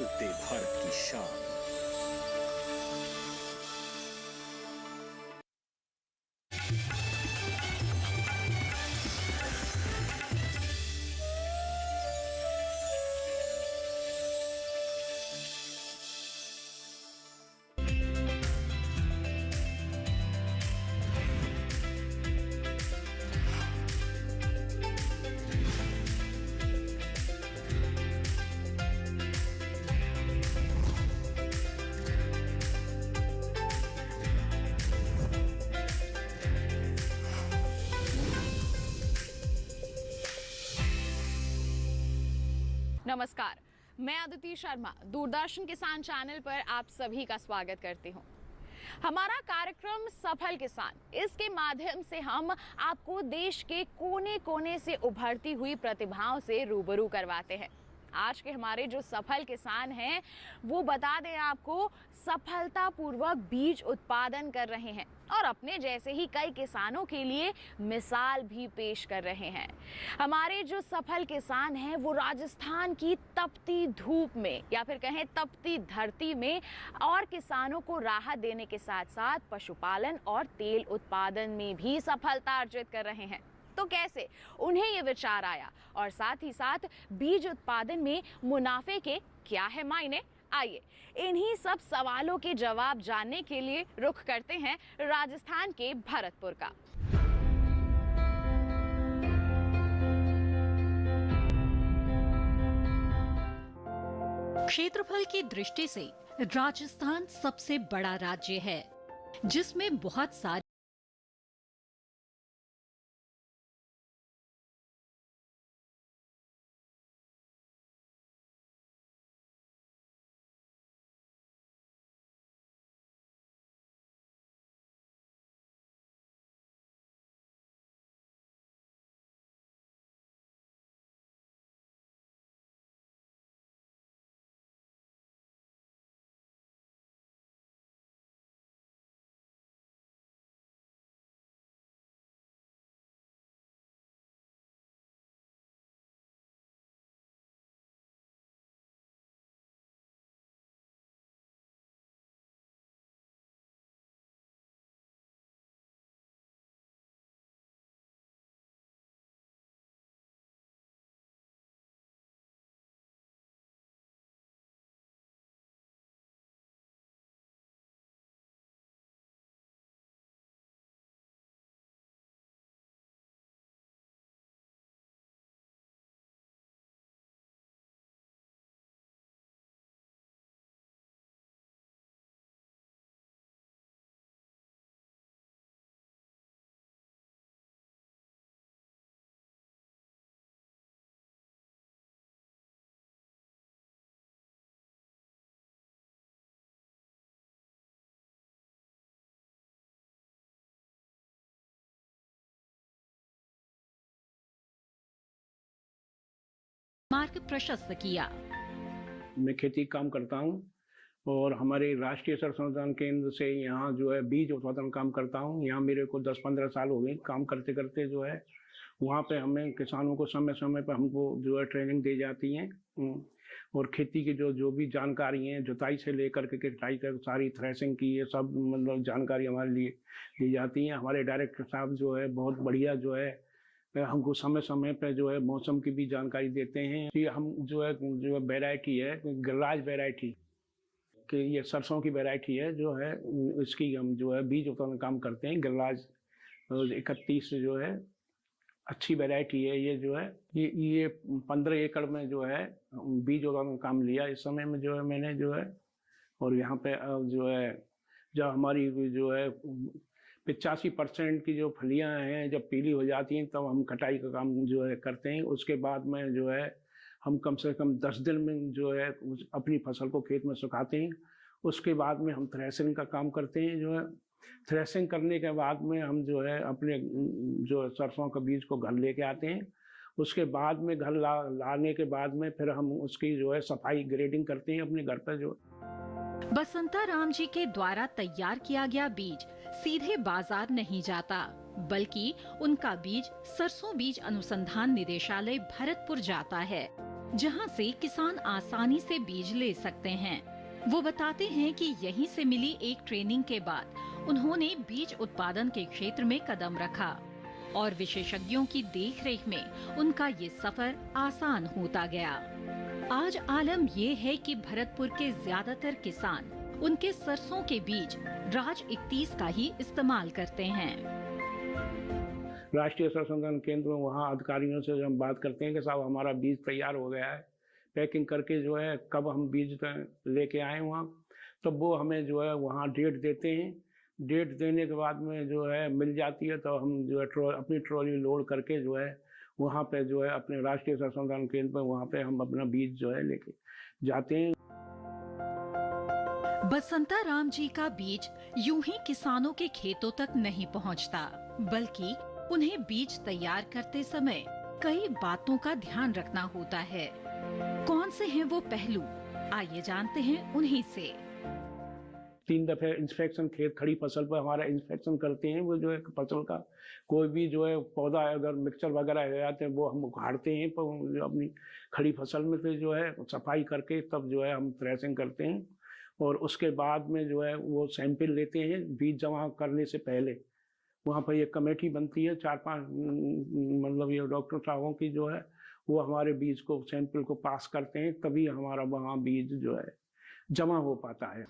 बदलते भारत की शान। नमस्कार, मैं अदिति शर्मा दूरदर्शन किसान चैनल पर आप सभी का स्वागत करती हूं। हमारा कार्यक्रम सफल किसान, इसके माध्यम से हम आपको देश के कोने कोने से उभरती हुई प्रतिभाओं से रूबरू करवाते हैं। आज के हमारे जो सफल किसान हैं वो बता दें आपको सफलतापूर्वक बीज उत्पादन कर रहे हैं और अपने जैसे ही कई किसानों के लिए मिसाल भी पेश कर रहे हैं। हमारे जो सफल किसान हैं वो राजस्थान की तपती धूप में या फिर कहें तपती धरती में और किसानों को राहत देने के साथ साथ पशुपालन और तेल उत्पादन में भी सफलता अर्जित कर रहे हैं। तो कैसे उन्हें ये विचार आया और साथ ही साथ बीज उत्पादन में मुनाफे के क्या है मायने, आइए इन्हीं सब सवालों के जवाब जानने के लिए रुख करते हैं राजस्थान के भरतपुर का। क्षेत्रफल की दृष्टि से राजस्थान सबसे बड़ा राज्य है, जिसमें बहुत सारे मार्ग प्रशस्त किया। मैं खेती काम करता हूँ और हमारे राष्ट्रीय संशोधन केंद्र से यहाँ जो है बीज उत्पादन काम करता हूँ। यहाँ मेरे को 10-15 साल हो गए काम करते करते जो है वहाँ पे हमें किसानों को समय समय पर हमको जो है ट्रेनिंग दी जाती है और खेती की जो भी जानकारी है जुताई से लेकर के कटाई तक सारी थ्रेसिंग की ये सब मतलब जानकारी हमारे लिए दी जाती है। हमारे डायरेक्टर साहब जो है बहुत बढ़िया जो है हमको समय समय पे जो है मौसम की भी जानकारी देते हैं। ये हम जो है वैरायटी है गल्लाज वैरायटी कि ये सरसों की वैरायटी है जो है इसकी हम जो है बीज उत्पादन काम करते हैं। गल्लाज 31 जो है अच्छी वैरायटी है। ये जो है ये 15 एकड़ में जो है बीज उत्पादन काम लिया इस समय में जो है मैंने जो है। और यहाँ पे जो है जब हमारी जो है 85% की जो फलियां हैं जब पीली हो जाती हैं तब हम कटाई का काम जो है करते हैं। उसके बाद में जो है हम कम से कम 10 दिन में जो है अपनी फसल को खेत में सुखाते हैं। उसके बाद में हम थ्रेसिंग का काम करते हैं। जो है थ्रेसिंग करने के बाद में हम जो है अपने जो सरसों का बीज को घर लेके आते हैं। उसके बाद में घर लाने के बाद में फिर हम उसकी जो है सफाई ग्रेडिंग करते हैं अपने घर पर। जो बसंता राम जी के द्वारा तैयार किया गया बीज सीधे बाजार नहीं जाता, बल्कि उनका बीज सरसों बीज अनुसंधान निदेशालय भरतपुर जाता है। जहां से किसान आसानी से बीज ले सकते हैं। वो बताते हैं कि यहीं से मिली एक ट्रेनिंग के बाद उन्होंने बीज उत्पादन के क्षेत्र में कदम रखा और विशेषज्ञों की देखरेख में उनका ये सफर आसान होता गया। आज आलम ये है कि भरतपुर के ज्यादातर किसान उनके सरसों के बीज राज 31 का ही इस्तेमाल करते हैं। राष्ट्रीय संशोधन केंद्र में वहाँ अधिकारियों से जब हम बात करते हैं कि साहब हमारा बीज तैयार हो गया है, पैकिंग करके जो है कब हम बीज लेके आए वहाँ, तो वो हमें जो है वहाँ डेट देते हैं। डेट देने के बाद में जो है मिल जाती है, तो हम जो है अपनी ट्रॉली लोड करके जो है वहाँ पे जो है अपने राष्ट्रीय संशोधन केंद्र पर वहाँ पे हम अपना बीज जो है लेके जाते हैं। बसंता राम जी का बीज यूं ही किसानों के खेतों तक नहीं पहुंचता, बल्कि उन्हें बीज तैयार करते समय कई बातों का ध्यान रखना होता है। कौन से हैं वो पहलू, आइए जानते हैं उन्हीं से। 3 दफे इंस्पेक्शन खेत खड़ी फसल पर हमारा इंस्पेक्शन करते हैं। वो जो है फसल का कोई भी जो है पौधा अगर मिक्सचर वगैरह हो जाते हैं वो हम उखाड़ते हैं, पर अपनी खड़ी फसल में तो जो है सफाई करके तब जो है हम थ्रेसिंग करते हैं। और उसके बाद में जो है वो सैंपल लेते हैं बीज जमा करने से पहले। वहाँ पर एक कमेटी बनती है 4-5 मतलब ये डॉक्टर साहबों की, जो है वो हमारे बीज को सैंपल को पास करते हैं, तभी हमारा वहाँ बीज जो है जमा हो पाता है।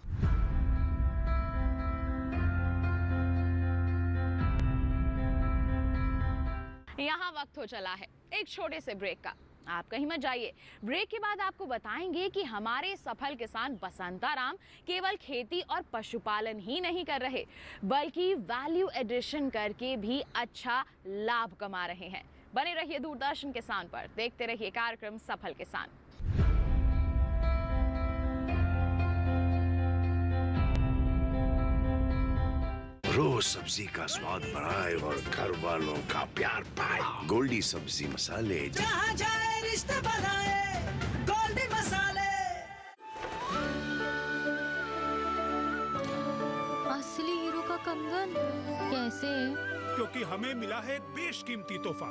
यहाँ वक्त हो चला है एक छोटे से ब्रेक का। आप कहीं मत जाइए। ब्रेक के बाद आपको बताएंगे कि हमारे सफल किसान बसंता राम केवल खेती और पशुपालन ही नहीं कर रहे, बल्कि वैल्यू एडिशन करके भी अच्छा लाभ कमा रहे हैं। बने रहिए दूरदर्शन किसान पर, देखते रहिए कार्यक्रम सफल किसान। रोज सब्जी का स्वाद बढ़ाए और घर वालों का प्यार पाए। गोल्डी सब्जी मसाले, जहाँ जाए रिश्ते बनाए, गोल्डी मसाले। असली हीरो का कंगन कैसे? क्योंकि हमें मिला है एक बेशकीमती तोहफा,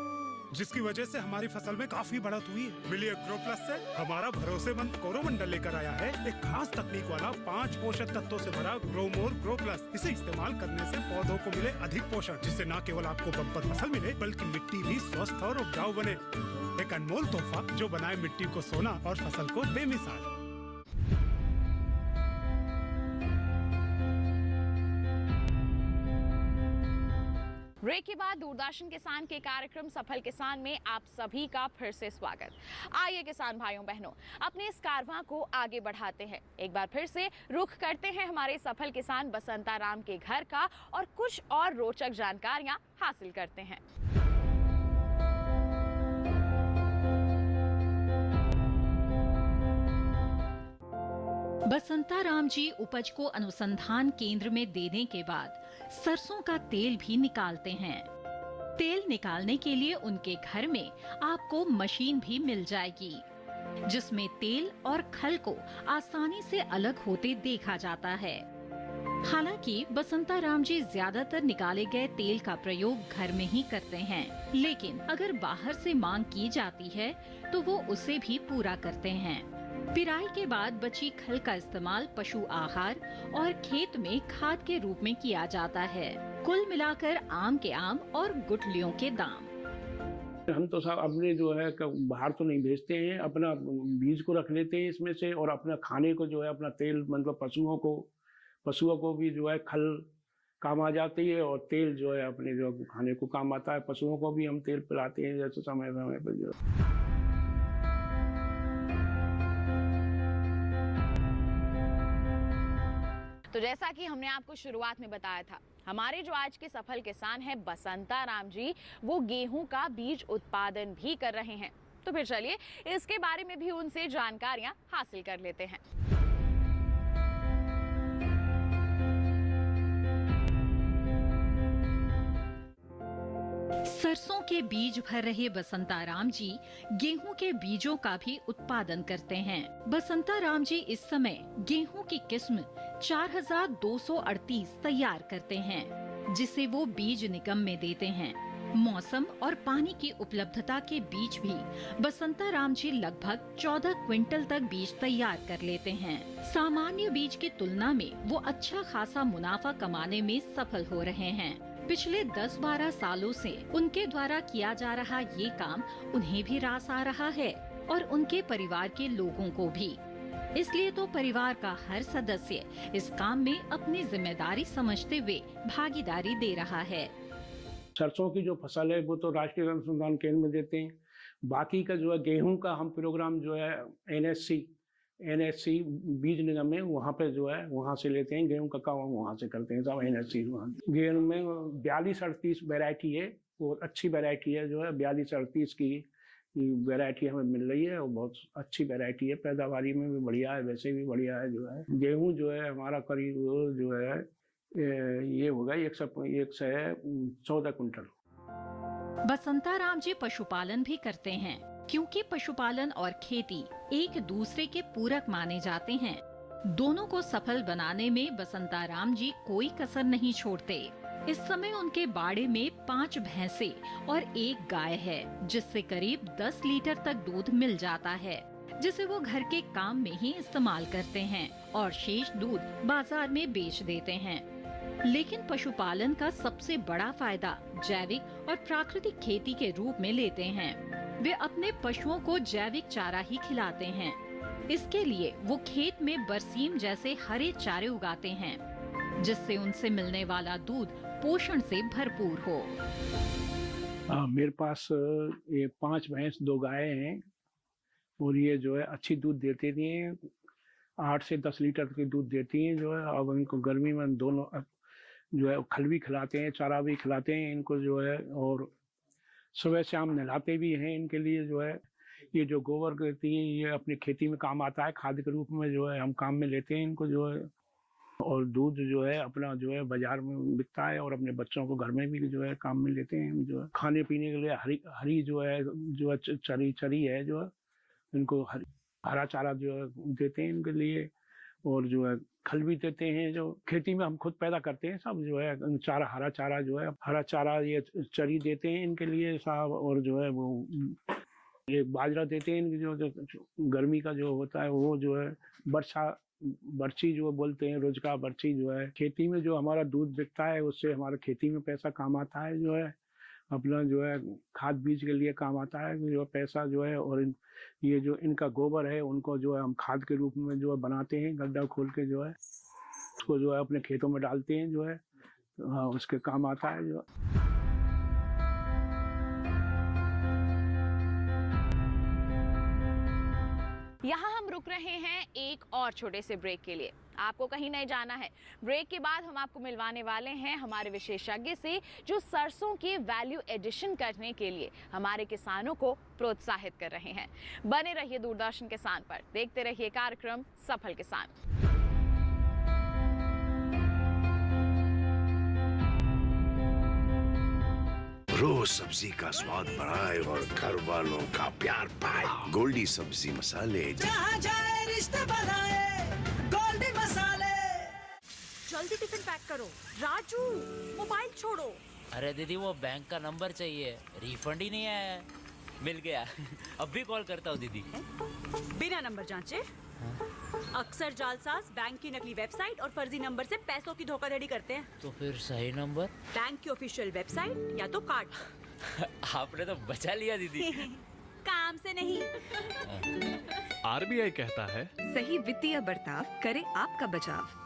जिसकी वजह से हमारी फसल में काफी बढ़त हुई है। मिली ग्रो प्लस से हमारा भरोसेमंद कोरोमंडल लेकर आया है एक खास तकनीक वाला 5 पोषक तत्वों से भरा ग्रो मोर ग्रो प्लस। इसे इस्तेमाल करने से पौधों को मिले अधिक पोषण, जिससे न केवल आपको बम्पर फसल मिले बल्कि मिट्टी भी स्वस्थ और उपजाऊ बने। एक अनमोल तोहफा जो बनाए मिट्टी को सोना और फसल को बेमिसाल। ब्रेक के बाद दूरदर्शन किसान के कार्यक्रम सफल किसान में आप सभी का फिर से स्वागत। आइए किसान भाइयों बहनों, अपने इस कारवां को आगे बढ़ाते हैं। एक बार फिर से रुख करते हैं हमारे सफल किसान बसंता राम के घर का और कुछ और रोचक जानकारियां हासिल करते हैं। बसंता राम जी उपज को अनुसंधान केंद्र में देने के बाद सरसों का तेल भी निकालते हैं। तेल निकालने के लिए उनके घर में आपको मशीन भी मिल जाएगी, जिसमें तेल और खल को आसानी से अलग होते देखा जाता है। हालांकि बसंता राम जी ज्यादातर निकाले गए तेल का प्रयोग घर में ही करते हैं, लेकिन अगर बाहर से मांग की जाती है तो वो उसे भी पूरा करते हैं। पिराई के बाद बची खल का इस्तेमाल पशु आहार और खेत में खाद के रूप में किया जाता है। कुल मिलाकर आम के आम और गुठलियों के दाम। हम तो साहब अपने जो है बाहर तो नहीं भेजते हैं, अपना बीज को रख लेते हैं इसमें से, और अपना खाने को जो है अपना तेल मतलब पशुओं को भी जो है खल काम आ जाती है और तेल जो है अपने जो खाने को काम आता है। पशुओं को भी हम तेल पिलाते हैं जैसे समय समय पर जो। तो जैसा कि हमने आपको शुरुआत में बताया था, हमारे जो आज के सफल किसान हैं बसंता राम जी, वो गेहूं का बीज उत्पादन भी कर रहे हैं। तो फिर चलिए इसके बारे में भी उनसे जानकारियां हासिल कर लेते हैं। सरसों के बीज भर रहे बसंता राम जी गेहूं के बीजों का भी उत्पादन करते हैं। बसंता राम जी इस समय गेहूं की किस्म 4238 तैयार करते हैं, जिसे वो बीज निगम में देते हैं। मौसम और पानी की उपलब्धता के बीच भी बसंताराम जी लगभग 14 क्विंटल तक बीज तैयार कर लेते हैं। सामान्य बीज की तुलना में वो अच्छा खासा मुनाफा कमाने में सफल हो रहे हैं। पिछले 10-12 सालों से उनके द्वारा किया जा रहा ये काम उन्हें भी रास आ रहा है और उनके परिवार के लोगों को भी। इसलिए तो परिवार का हर सदस्य इस काम में अपनी जिम्मेदारी समझते हुए भागीदारी दे रहा है। सरसों की जो फसल है वो तो राष्ट्रीय अनुसंधान केंद्र में देते हैं। बाकी का जो है गेहूं का हम प्रोग्राम जो है एनएससी बीज निगम में वहाँ पे जो है वहाँ से लेते हैं। गेहूं का काम हम वहाँ से करते हैं, सब एनएससी। गेहूं में 42-38 वैरायटी है, वो अच्छी वैरायटी है जो है 42-38 की वैरायटी हमें मिल रही है और बहुत अच्छी वैरायटी है। पैदावारी में भी बढ़िया है, वैसे भी बढ़िया है जो है। गेहूं जो है हमारा करीब जो है ये होगा 114 कुंटल। बसंताराम जी पशुपालन भी करते हैं, क्योंकि पशुपालन और खेती एक दूसरे के पूरक माने जाते हैं। दोनों को सफल बनाने में बसंताराम जी कोई कसर नहीं छोड़ते। इस समय उनके बाड़े में 5 भैंसे और 1 गाय है, जिससे करीब 10 लीटर तक दूध मिल जाता है, जिसे वो घर के काम में ही इस्तेमाल करते हैं और शेष दूध बाजार में बेच देते हैं। लेकिन पशुपालन का सबसे बड़ा फायदा जैविक और प्राकृतिक खेती के रूप में लेते हैं। वे अपने पशुओं को जैविक चारा ही खिलाते हैं। इसके लिए वो खेत में बरसीम जैसे हरे चारे उगाते हैं, जिससे उनसे मिलने वाला दूध पोषण से भरपूर हो। मेरे पास ये 5 भैंस 2 गाय हैं और ये जो है अच्छी दूध देती हैं। 8 से 10 लीटर की दूध देती हैं जो है। अब इनको गर्मी में दोनों जो है खल भी खिलाते हैं, चारा भी खिलाते हैं इनको जो है, और सुबह शाम नहलाते भी हैं इनके लिए जो है। ये जो गोबर करती हैं ये अपनी खेती में काम आता है, खाद के रूप में जो है हम काम में लेते हैं इनको जो है। और दूध जो है अपना जो है बाजार में बिकता है और अपने बच्चों को घर में भी जो है काम में लेते हैं हम जो है। खाने पीने के लिए हरी जो है चरी है जो है, इनको हरा चारा जो है देते हैं इनके लिए, और जो है खल भी देते हैं। जो खेती में हम खुद पैदा करते हैं सब जो है चारा, हरा चारा जो है, हरा चारा ये चरी देते हैं इनके लिए साहब। और जो है वो ये बाजरा देते हैं इनकी जो गर्मी का जो होता है वो जो है बर्ची जो बोलते हैं, रोजका बर्ची जो है। खेती में जो हमारा दूध बिकता है उससे हमारा खेती में पैसा काम आता है जो है। अपना जो है खाद बीज के लिए काम आता है जो पैसा जो है। और ये जो इनका गोबर है उनको जो है हम खाद के रूप में जो है बनाते हैं, गड्ढा खोल के जो है उसको जो है अपने खेतों में डालते हैं जो है, उसके काम आता है जो। यहाँ हम रुक रहे हैं एक और छोटे से ब्रेक के लिए। आपको कहीं नहीं जाना है। ब्रेक के बाद हम आपको मिलवाने वाले हैं हमारे विशेषज्ञ से, जो सरसों के वैल्यू एडिशन करने के लिए हमारे किसानों को प्रोत्साहित कर रहे हैं। बने रहिए दूरदर्शन किसान पर, देखते रहिए कार्यक्रम सफल किसान। रोज सब्जी का स्वाद बढ़ाए और घर वालों का प्यार पाए, गोल्डी सब्जी मसाले। जहाँ जाए रिश्ते बनाए गोल्डी मसाले। जल्दी टिफिन पैक करो। राजू मोबाइल छोड़ो। अरे दीदी वो बैंक का नंबर चाहिए, रिफंड ही नहीं आया है। मिल गया। अब भी कॉल करता हूँ दीदी। बिना नंबर जांचे अक्सर जालसाज बैंक की नकली वेबसाइट और फर्जी नंबर से पैसों की धोखाधड़ी करते हैं। तो फिर सही नंबर? बैंक की ऑफिशियल वेबसाइट या तो कार्ड। आपने तो बचा लिया दीदी। काम से नहीं। आरबीआई कहता है सही वित्तीय बर्ताव करे आपका बचाव।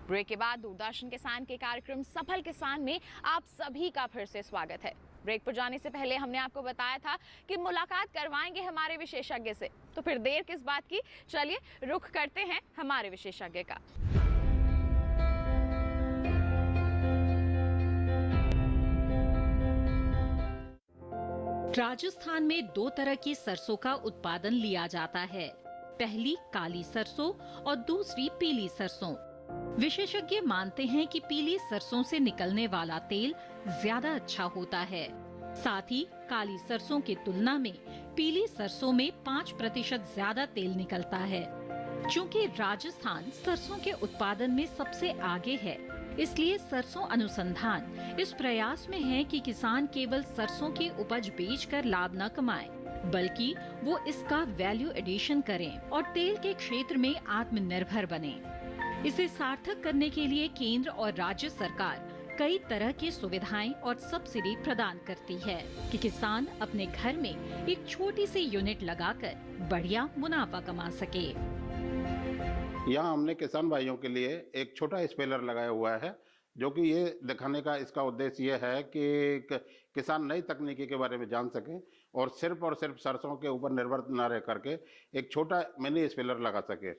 ब्रेक के बाद दूरदर्शन किसान के कार्यक्रम सफल किसान में आप सभी का फिर से स्वागत है। ब्रेक पर जाने से पहले हमने आपको बताया था कि मुलाकात करवाएंगे हमारे विशेषज्ञ से, तो फिर देर किस बात की, चलिए रुख करते हैं हमारे विशेषज्ञ का। राजस्थान में 2 तरह की सरसों का उत्पादन लिया जाता है। पहली काली सरसों और दूसरी पीली सरसों। विशेषज्ञ मानते हैं कि पीली सरसों से निकलने वाला तेल ज्यादा अच्छा होता है। साथ ही काली सरसों की तुलना में पीली सरसों में 5% ज्यादा तेल निकलता है। चूंकि राजस्थान सरसों के उत्पादन में सबसे आगे है, इसलिए सरसों अनुसंधान इस प्रयास में है कि किसान केवल सरसों की उपज बेचकर लाभ न कमाएं, बल्कि वो इसका वैल्यू एडिशन करें और तेल के क्षेत्र में आत्मनिर्भर बने। इसे सार्थक करने के लिए केंद्र और राज्य सरकार कई तरह की सुविधाएं और सब्सिडी प्रदान करती है कि किसान अपने घर में एक छोटी सी यूनिट लगाकर बढ़िया मुनाफा कमा सके। यहाँ हमने किसान भाइयों के लिए एक छोटा स्पेलर लगाया हुआ है, जो कि ये दिखाने का इसका उद्देश्य ये है कि किसान नई तकनीकी के बारे में जान सके और सिर्फ सरसों के ऊपर निर्भर न रह करके एक छोटा मिनी स्पेलर लगा सके।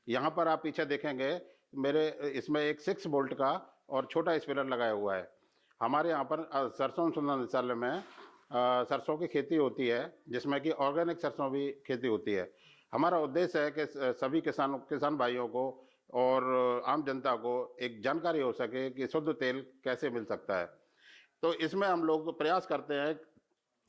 यहाँ पर आप पीछे देखेंगे मेरे इसमें एक 6 वोल्ट का और छोटा स्पेलर लगाया हुआ है। हमारे यहाँ पर सरसों अनुसंधान निदेशालय में सरसों की खेती होती है, जिसमें कि ऑर्गेनिक सरसों भी खेती होती है। हमारा उद्देश्य है कि सभी किसान भाइयों को और आम जनता को एक जानकारी हो सके कि शुद्ध तेल कैसे मिल सकता है। तो इसमें हम लोग प्रयास करते हैं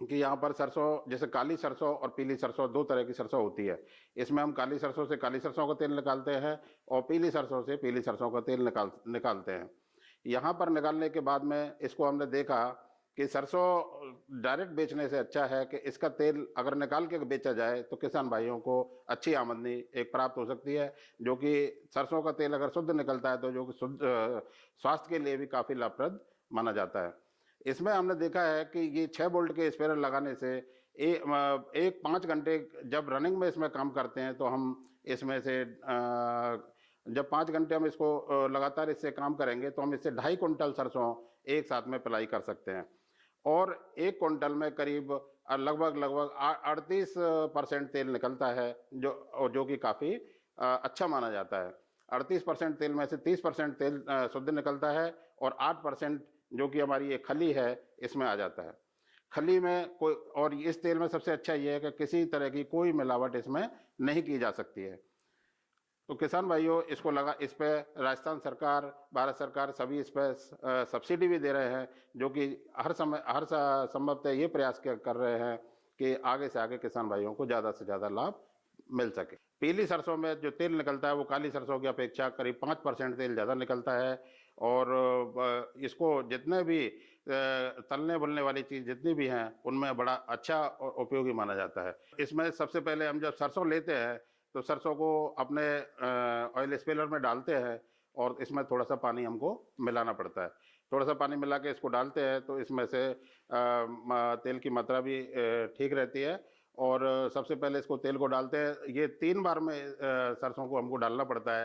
कि यहाँ पर सरसों, जैसे काली सरसों और पीली सरसों, 2 तरह की सरसों होती है। इसमें हम काली सरसों से काली सरसों का तेल निकालते हैं और पीली सरसों से पीली सरसों का तेल निकालते हैं। यहाँ पर निकालने के बाद में इसको हमने देखा कि सरसों डायरेक्ट बेचने से अच्छा है कि इसका तेल अगर निकाल के बेचा जाए तो किसान भाइयों को अच्छी आमदनी एक प्राप्त हो सकती है, जो कि सरसों का तेल अगर शुद्ध निकलता है तो जो कि शुद्ध स्वास्थ्य के लिए भी काफ़ी लाभप्रद माना जाता है। इसमें हमने देखा है कि ये 6 वोल्ट के स्पेलर लगाने से एक 5 घंटे जब रनिंग में इसमें काम करते हैं तो हम इसमें से जब 5 घंटे हम इसको लगातार इससे काम करेंगे तो हम इससे 2.5 कुंटल सरसों एक साथ में पिलाई कर सकते हैं और 1 कुंटल में करीब लगभग 38% तेल निकलता है, जो कि काफ़ी अच्छा माना जाता है। 38% तेल में से 30% तेल शुद्ध निकलता है और 8% जो कि हमारी ये खली है इसमें आ जाता है। खली में कोई, और इस तेल में सबसे अच्छा ये है कि किसी तरह की कोई मिलावट इसमें नहीं की जा सकती है। तो किसान भाइयों इसको इस पे राजस्थान सरकार, भारत सरकार सभी इस पे सब्सिडी भी दे रहे हैं, जो कि हर संभवतः ये प्रयास कर रहे हैं कि आगे से आगे किसान भाइयों को ज़्यादा से ज़्यादा लाभ मिल सके। पीली सरसों में जो तेल निकलता है वो काली सरसों की अपेक्षा करीब 5% तेल ज़्यादा निकलता है और इसको जितने भी तलने बुलने वाली चीज़ जितनी भी हैं उनमें बड़ा अच्छा और उपयोगी माना जाता है। इसमें सबसे पहले हम जब सरसों लेते हैं तो सरसों को अपने ऑयल स्पेलर में डालते हैं और इसमें थोड़ा सा पानी हमको मिलाना पड़ता है। थोड़ा सा पानी मिला के इसको डालते हैं तो इसमें से तेल की मात्रा भी ठीक रहती है। और सबसे पहले इसको तेल को डालते हैं, ये 3 बार में सरसों को हमको डालना पड़ता है।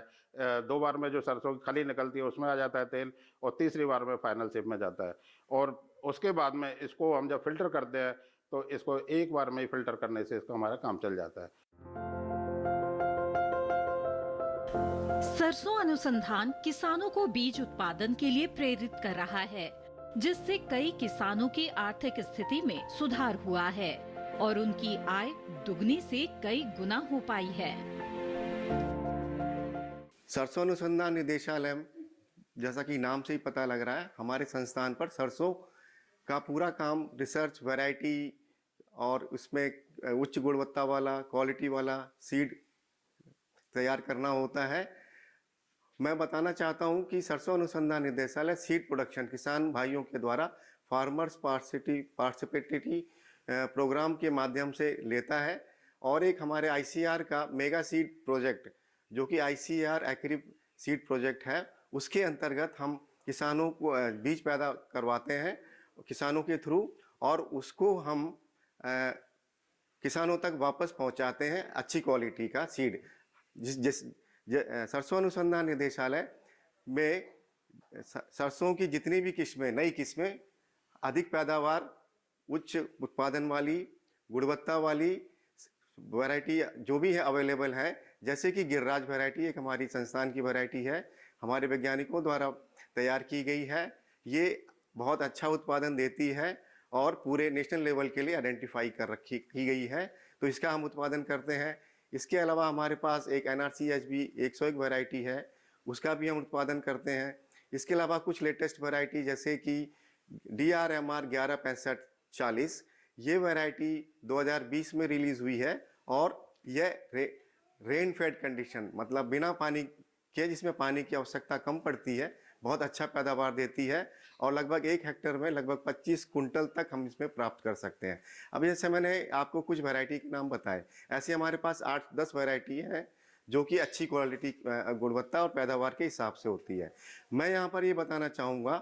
2 बार में जो सरसों की खली निकलती है उसमें आ जाता है तेल और तीसरी बार में फाइनल शेप में जाता है। और उसके बाद में इसको हम जब फिल्टर करते हैं तो इसको 1 बार में ही फिल्टर करने से इसका हमारा काम चल जाता है। सरसों अनुसंधान किसानों को बीज उत्पादन के लिए प्रेरित कर रहा है, जिससे कई किसानों की आर्थिक स्थिति में सुधार हुआ है और उनकी आय दुगनी से कई गुना हो पाई है। सरसों अनुसंधान निदेशालय, जैसा कि नाम से ही पता लग रहा है, हमारे संस्थान पर सरसों का पूरा काम रिसर्च, वैरायटी और उसमें उच्च गुणवत्ता वाला, क्वालिटी वाला सीड तैयार करना होता है। मैं बताना चाहता हूं कि सरसों अनुसंधान निदेशालय सीड प्रोडक्शन किसान भाइयों के द्वारा फार्मर्स पार्टिसिपेटरी प्रोग्राम के माध्यम से लेता है और एक हमारे आईसीआर का मेगा सीड प्रोजेक्ट, जो कि आईसीआर एग्री सीड प्रोजेक्ट है, उसके अंतर्गत हम किसानों को बीज पैदा करवाते हैं किसानों के थ्रू और उसको हम किसानों तक वापस पहुंचाते हैं अच्छी क्वालिटी का सीड। सरसों अनुसंधान निदेशालय में सरसों की जितनी भी किस्में, नई किस्में, अधिक पैदावार, उच्च उत्पादन वाली, गुणवत्ता वाली वैरायटी जो भी है अवेलेबल है, जैसे कि गिरिराज वैरायटी एक हमारी संस्थान की वैरायटी है, हमारे वैज्ञानिकों द्वारा तैयार की गई है। ये बहुत अच्छा उत्पादन देती है और पूरे नेशनल लेवल के लिए आइडेंटिफाई की गई है, तो इसका हम उत्पादन करते हैं। इसके अलावा हमारे पास एक NRCHB 101 वैरायटी है, उसका भी हम उत्पादन करते हैं। इसके अलावा कुछ लेटेस्ट वैरायटी जैसे कि DRMR 116540, ये वैरायटी 2020 में रिलीज़ हुई है और यह रेन फेड कंडीशन, मतलब बिना पानी के, जिसमें पानी की आवश्यकता कम पड़ती है, बहुत अच्छा पैदावार देती है और लगभग 1 हेक्टेयर में लगभग 25 कुंटल तक हम इसमें प्राप्त कर सकते हैं। अब जैसे मैंने आपको कुछ वैरायटी के नाम बताए, ऐसे हमारे पास 8-10 वैरायटी हैं जो कि अच्छी क्वालिटी, गुणवत्ता और पैदावार के हिसाब से होती है। मैं यहाँ पर ये बताना चाहूँगा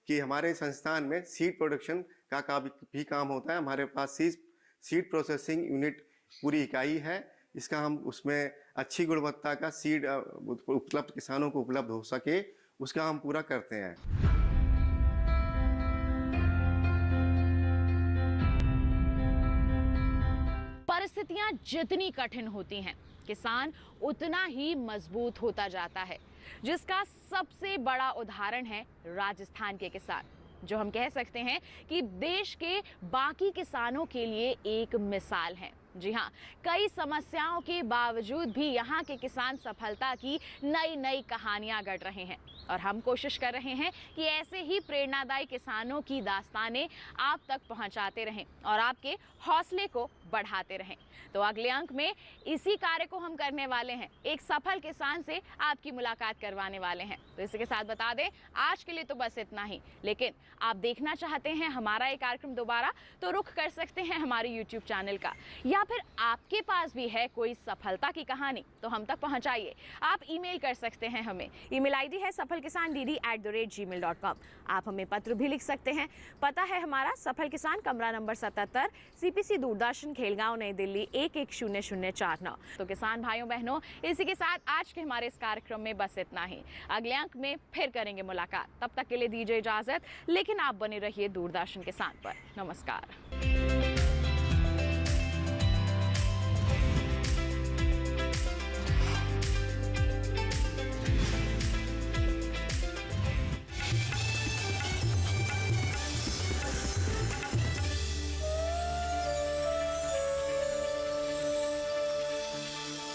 कि हमारे संस्थान में सीड प्रोडक्शन का भी काम होता है। हमारे पास सीड प्रोसेसिंग यूनिट पूरी इकाई है। इसका हम उसमें अच्छी गुणवत्ता का सीड उपलब्ध, किसानों को उपलब्ध हो सके, उसका हम पूरा करते हैं। परिस्थितियां जितनी कठिन होती हैं, किसान उतना ही मजबूत होता जाता है, जिसका सबसे बड़ा उदाहरण है राजस्थान के किसान, जो हम कह सकते हैं कि देश के बाकी किसानों के लिए एक मिसाल है। जी हाँ, कई समस्याओं के बावजूद भी यहाँ के किसान सफलता की नई नई कहानियां गढ़ रहे हैं और हम कोशिश कर रहे हैं कि ऐसे ही प्रेरणादायी किसानों की दास्तानें आप तक पहुँचाते रहें और आपके हौसले को बढ़ाते रहें। तो अगले अंक में इसी कार्य को हम करने वाले हैं, एक सफल किसान से आपकी मुलाकात करवाने वाले हैं। तो इसी के साथ बता दें, आज के लिए तो बस इतना ही, लेकिन आप देखना चाहते हैं हमारा ये कार्यक्रम दोबारा, तो रुख कर सकते हैं हमारे YouTube चैनल का, या फिर आपके पास भी है कोई सफलता की कहानी तो हम तक पहुंचाइए। आप ईमेल कर सकते हैं हमें, ईमेल आईडी है safalkisandd@gmail.com। आप हमें पत्र भी लिख सकते हैं। पता है हमारा सफल किसान, कमरा नंबर 77, CPC दूरदर्शन, खेलगांव, नई दिल्ली 110049। तो किसान भाइयों बहनों, इसी के साथ आज के हमारे इस कार्यक्रम में बस इतना ही। अगले अंक में फिर करेंगे मुलाकात, तब तक के लिए दीजिए इजाजत, लेकिन आप बने रहिए दूरदर्शन किसान पर। नमस्कार।